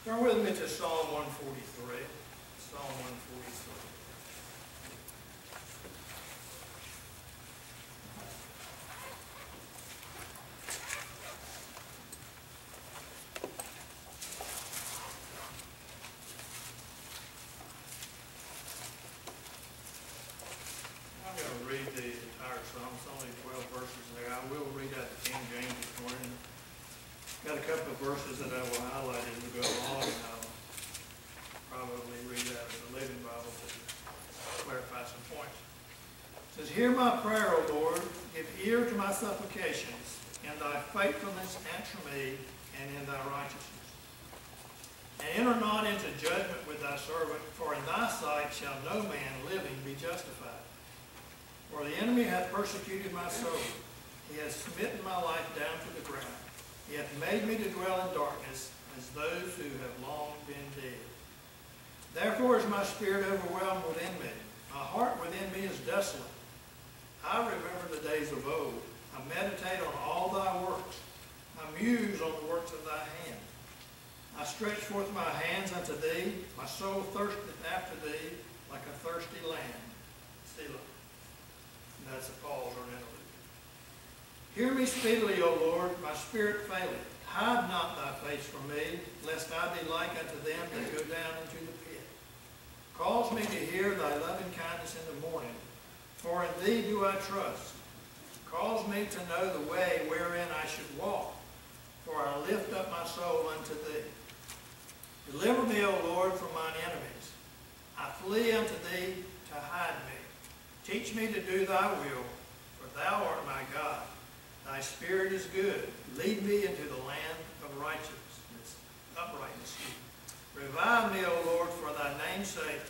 Turn with me to Psalm 143. Psalm 143. I'm going to read the entire Psalm. It's only 12 verses there. I will read out the King James this morning. Got a couple of verses that I will highlight as we go along, and I'll probably read out of the Living Bible to clarify some points. It says, "Hear my prayer, O Lord, give ear to my supplications. In thy faithfulness answer me, and in thy righteousness. And enter not into judgment with thy servant, for in thy sight shall no man living be justified. For the enemy hath persecuted my soul. He hath smitten my life down to the ground. He hath made me to dwell in darkness, as those who have long been dead. Therefore is my spirit overwhelmed within me. My heart within me is desolate. I remember the days of old. I meditate on all thy works. I muse on the works of thy hand. I stretch forth my hands unto thee. My soul thirsteth after thee, like a thirsty land." Selah. And that's a pause or an interlude. "Hear me speedily, O Lord, my spirit faileth. Hide not thy face from me, lest I be like unto them that go down into the pit. Cause me to hear thy loving kindness in the morning, for in thee do I trust. Cause me to know the way wherein I should walk, for I lift up my soul unto thee. Deliver me, O Lord, from mine enemies. I flee unto thee to hide me. Teach me to do thy will, for thou art my God. Thy spirit is good. Lead me into the land of righteousness, uprightness. Revive me, O Lord, for thy name's sake.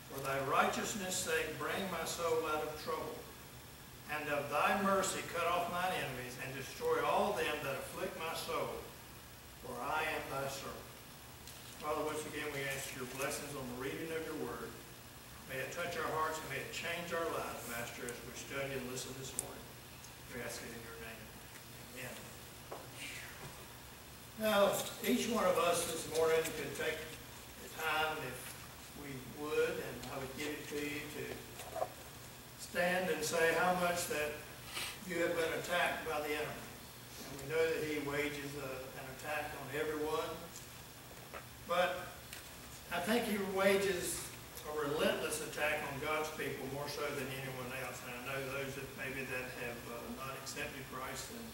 For thy righteousness' sake, bring my soul out of trouble. And of thy mercy cut off mine enemies, and destroy all them that afflict my soul. For I am thy servant." Father, once again we ask your blessings on the reading of your word. May it touch our hearts and may it change our lives, Master, as we study and listen this morning. We ask it in your name. Amen. Now, each one of us this morning could take the time, if we would, and I would give it to you, to stand and say how much that you have been attacked by the enemy. And we know that he wages an attack on everyone. But I think he wages a relentless attack on God's people more so than anyone else. And I know those that maybe that have not accepted Christ and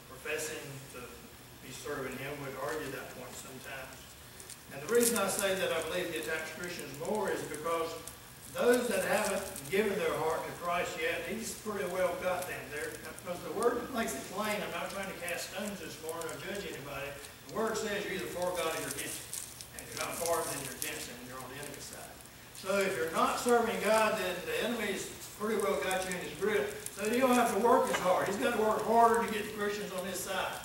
professing to be serving him would argue that point sometimes. And the reason I say that I believe he attacks Christians more is because those that haven't given their heart to Christ yet, he's pretty well got them there. Because the word makes it plain. I'm not trying to cast stones this morning or judge anybody. The word says you're either for God or you're against him. And if you're not for him, then you're against him and you're on the enemy side. So if you're not serving God, then the enemy's pretty well got you in his grip. So you don't have to work as hard. He's got to work harder to get the Christians on his side.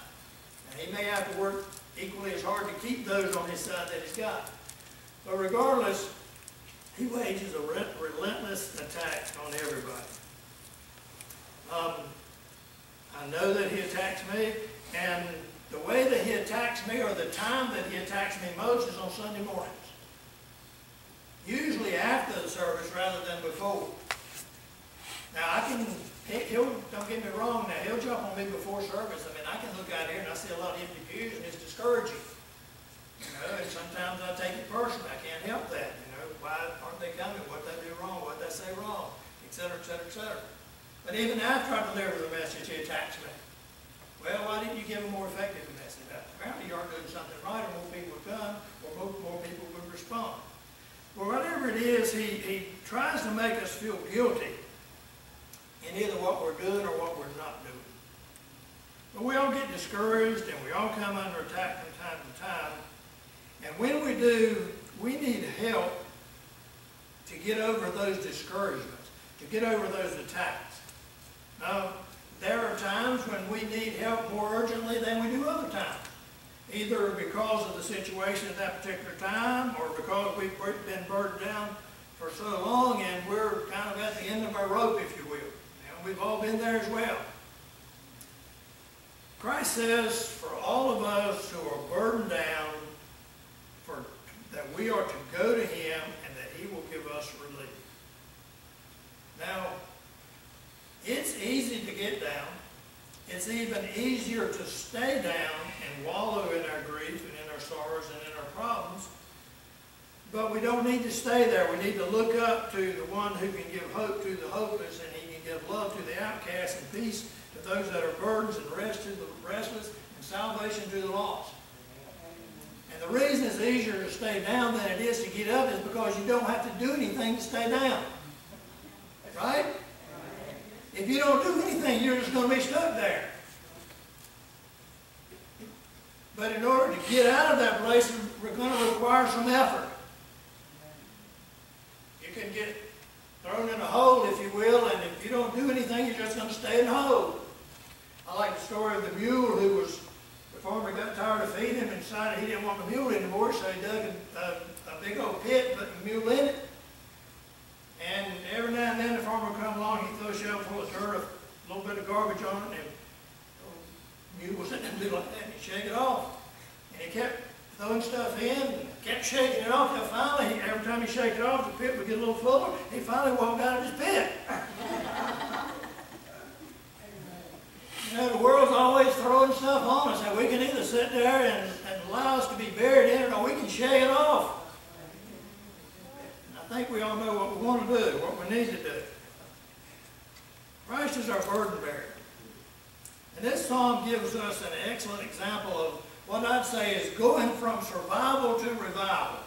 And he may have to work equally as hard to keep those on his side that he's got. But regardless, he wages a relentless attack on everybody. I know that he attacks me, and the way that he attacks me, or the time that he attacks me most, is on Sunday mornings. Usually after the service rather than before. Now don't get me wrong, now he'll jump on me before service. I mean, I can look out here and I see a lot of empty pews and it's discouraging. You know, and sometimes I take it personally. I can't help that. You know, why aren't they coming? What did they do wrong? What did they say wrong? Et cetera, et cetera, et cetera. But even after I deliver the message, he attacks me. Well, why didn't you give a more effective message? Apparently you aren't doing something right, or more people would come, or more people would respond. Well, whatever it is, he tries to make us feel guilty in either what we're doing or what we're not doing. But we all get discouraged, and we all come under attack from time to time. And when we do, we need help to get over those discouragements, to get over those attacks. Now, there are times when we need help more urgently than we do other times. Either because of the situation at that particular time, or because we've been burdened down for so long and we're kind of at the end of our rope, if you will. And we've all been there as well. Christ says for all of us who are burdened down that we are to go to him and that he will give us relief. Now, it's easy to get down. It's even easier to stay down and wallow in our grief and in our sorrows and in our problems. But we don't need to stay there. We need to look up to the one who can give hope to the hopeless, and he can give love to the outcast and peace to those that are burdens, and rest to the restless, and salvation to the lost. And the reason it's easier to stay down than it is to get up is because you don't have to do anything to stay down. Right? If you don't do anything, you're just going to be stuck there. But in order to get out of that place, we're going to require some effort. You can get thrown in a hole, if you will, and if you don't do anything, you're just going to stay in the hole. I like the story of the mule the farmer got tired of feeding him and decided he didn't want the mule anymore, so he dug a big old pit, put the mule in it. And every now and then the farmer would come along, he'd throw a shovel full of dirt, a little bit of garbage on it, and the mule was sitting there and do like that, and he'd shake it off. And he kept throwing stuff in, and kept shaking it off, until finally, every time he shake it off, the pit would get a little fuller. He finally walked out of his pit. You know, the world's always throwing stuff on us, and we can either sit there and allow us to be buried in it, or we can shake it off. I think we all know what we want to do, what we need to do. Christ is our burden bearer. And this psalm gives us an excellent example of what I'd say is going from survival to revival.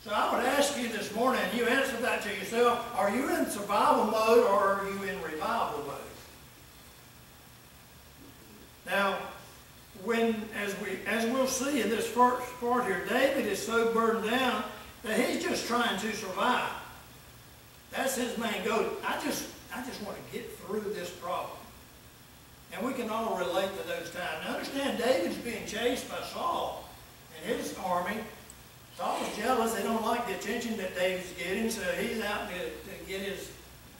So I would ask you this morning, and you answer that to yourself, are you in survival mode or are you in revival mode? Now, as we'll see in this first part here, David is so burdened down that he's just trying to survive. That's his main goal. I just want to get through this problem. And we can all relate to those times. Now understand, David's being chased by Saul and his army. Saul's jealous. They don't like the attention that David's getting, so he's out to get his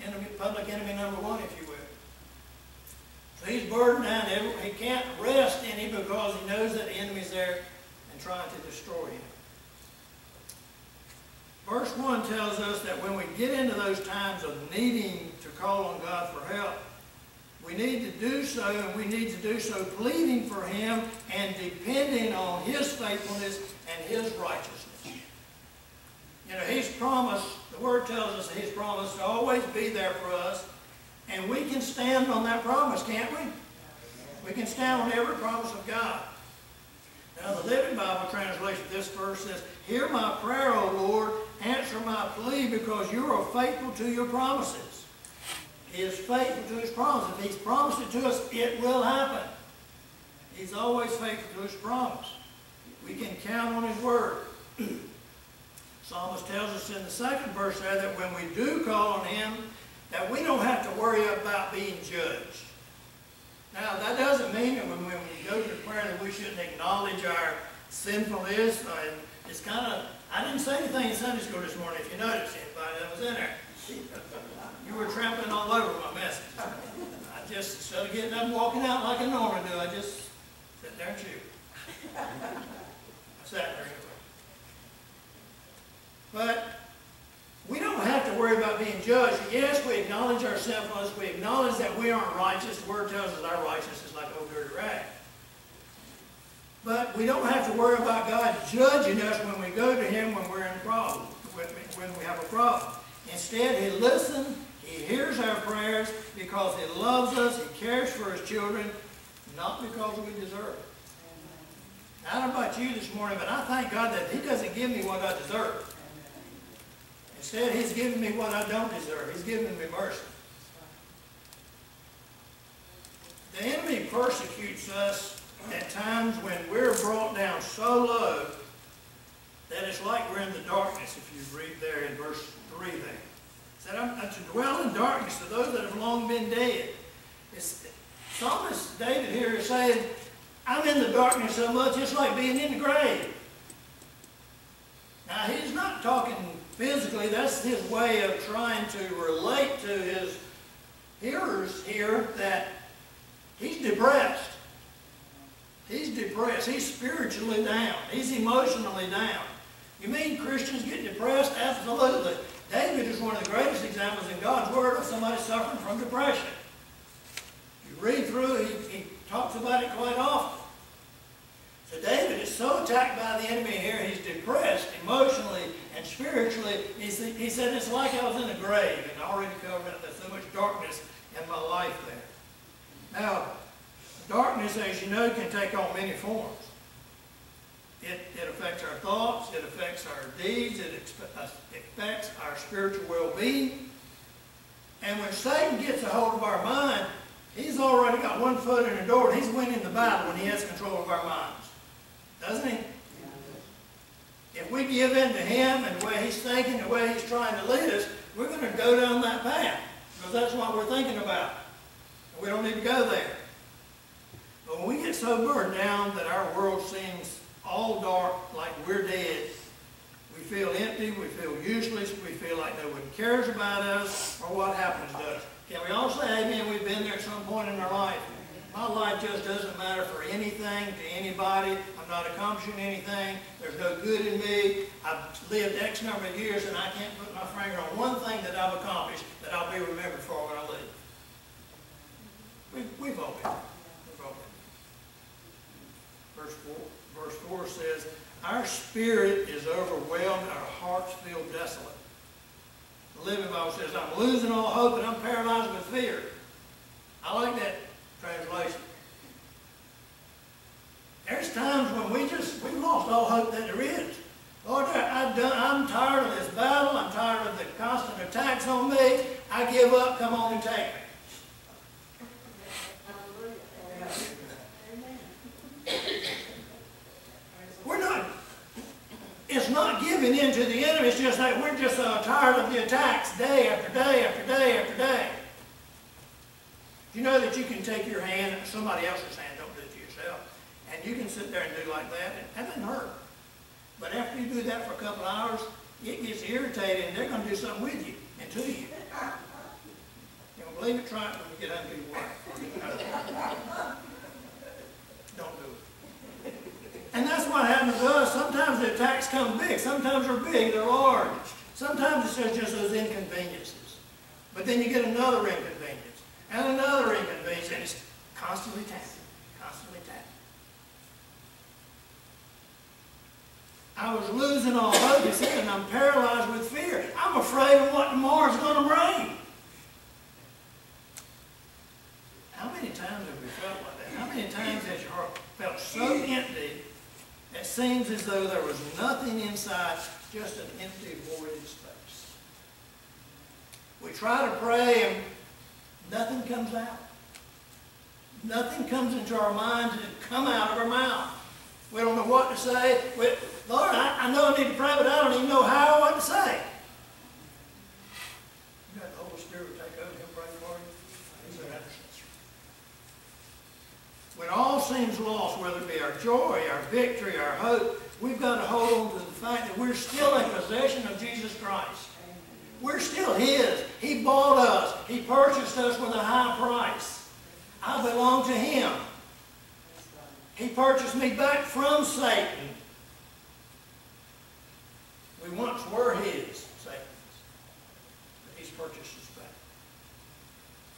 enemy, public enemy number one, if you will. So he's burdened down. He can't rest any because he knows that the enemy's there and trying to destroy him. Verse 1 tells us that when we get into those times of needing to call on God for help, we need to do so, and we need to do so pleading for him and depending on his faithfulness and his righteousness. You know, he's promised, the Word tells us that he's promised to always be there for us, and we can stand on that promise, can't we? We can stand on every promise of God. Now, the Living Bible translation of this verse says, "Hear my prayer, O Lord, answer my plea, because you are faithful to your promises." He is faithful to his promises. If he's promised it to us, it will happen. He's always faithful to his promise. We can count on his word. Psalmist tells us in the second verse there that when we do call on him, that we don't have to worry about being judged. Now, that doesn't mean that when we go to prayer that we shouldn't acknowledge our sinfulness. It's kind of, I didn't say anything in Sunday school this morning, if you noticed, anybody that was in there. You were trampling all over my message. I just, instead of getting up and walking out like I normally do, I just sit there and chew. I sat there anyway. But we don't have to worry about being judged. Yes, we acknowledge our sinfulness. We acknowledge that we aren't righteous. The Word tells us our righteousness is like old dirty rag. But we don't have to worry about God judging us when we go to him when we're in a problem, when we have a problem. Instead, he listens, he hears our prayers because he loves us, he cares for his children, not because we deserve it. I don't know about you this morning, but I thank God that he doesn't give me what I deserve. Instead, he's giving me what I don't deserve. He's giving me mercy. The enemy persecutes us at times when we're brought down so low that it's like we're in the darkness, if you read there in verse 3 there. It said, I'm to dwell in darkness to those that have long been dead. Psalmist David here is saying, I'm in the darkness so much, it's like being in the grave. Now, he's not talking physically. That's his way of trying to relate to his hearers here that he's depressed. He's depressed. He's spiritually down. He's emotionally down. You mean Christians get depressed? Absolutely. David is one of the greatest examples in God's Word of somebody suffering from depression. You read through, he talks about it quite often. So David is so attacked by the enemy here, he's depressed emotionally and spiritually. He said, it's like I was in a grave, and I already covered it. There's so much darkness in my life there. Now, darkness, as you know, can take on many forms. It affects our thoughts, it affects our deeds, it affects our spiritual well-being. And when Satan gets a hold of our mind, he's already got one foot in the door. He's winning the battle when he has control of our minds. Doesn't he? If we give in to him and the way he's thinking, the way he's trying to lead us, we're going to go down that path. Because that's what we're thinking about. We don't need to go there. But when we get so burdened down that our world seems all dark, like we're dead, we feel empty, we feel useless, we feel like no one cares about us or what happens to us. Can we all say amen? We've been there at some point in our life. My life just doesn't matter for anything to anybody. I'm not accomplishing anything. There's no good in me. I've lived X number of years and I can't put my finger on one thing that I've accomplished that I'll be remembered for when I leave. We've all been there. We've all been there. Verse 4 says, our spirit is overwhelmed, our hearts feel desolate. The Living Bible says, I'm losing all hope and I'm paralyzed with fear. I like that translation. There's times when we've lost all hope that there is. Lord, I'm tired of this battle. I'm tired of the constant attacks on me. I give up. Come on and take me. It's not giving in to the enemy. It's just like we're just tired of the attacks day after day after day after day. You know that you can take your hand, somebody else's hand, don't do it to yourself, and you can sit there and do like that, and that doesn't hurt. But after you do that for a couple of hours, it gets irritated, and they're going to do something with you and to you. You don't believe it? Try it when you get home to your wife. Don't do it. And that's what happens to us. Sometimes the attacks come big. Sometimes they're big, they're large. Sometimes it's just those inconveniences. But then you get another inconvenience. And another inconvenience, and it's constantly tapping, constantly tapping. I was losing all hope, he said, and I'm paralyzed with fear. I'm afraid of what tomorrow's going to bring. How many times have we felt like that? How many times has your heart felt so empty, it seems as though there was nothing inside, just an empty, void space? We try to pray and nothing comes out. Nothing comes into our minds and come out of our mouth. We don't know what to say. Lord, I know I need to pray, but I don't even know how or what to say. You got the Holy Spirit take over and pray for you. When all seems lost, whether it be our joy, our victory, our hope, we've got to hold on to the fact that we're still in possession of Jesus Christ. We're still His. He bought us. He purchased us with a high price. I belong to Him. He purchased me back from Satan. We once were His, Satan's. But He's purchased us back.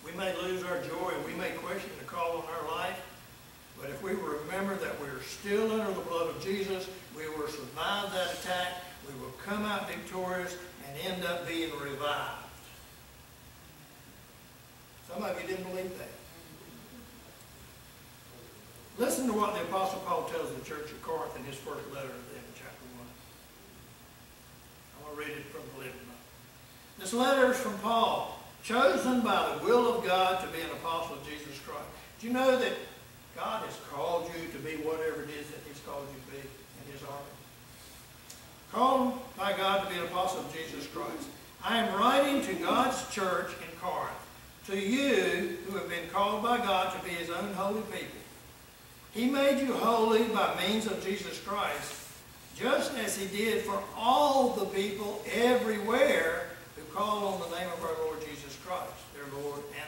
We may lose our joy and we may question the call on our life. But if we remember that we're still under the blood of Jesus, we will survive that attack. We will come out victorious and end up being revived. Some of you didn't believe that. Listen to what the Apostle Paul tells the church of Corinth in his first letter to them in chapter 1. I want to read it from the Living Bible. This letter is from Paul, chosen by the will of God to be an apostle of Jesus Christ. Do you know that God has called you to be whatever it is that He's called you to be in His army? Called by God to be an apostle of Jesus Christ. I am writing to God's church in Corinth, to you who have been called by God to be His own holy people. He made you holy by means of Jesus Christ, just as He did for all the people everywhere who call on the name of our Lord Jesus Christ, their Lord and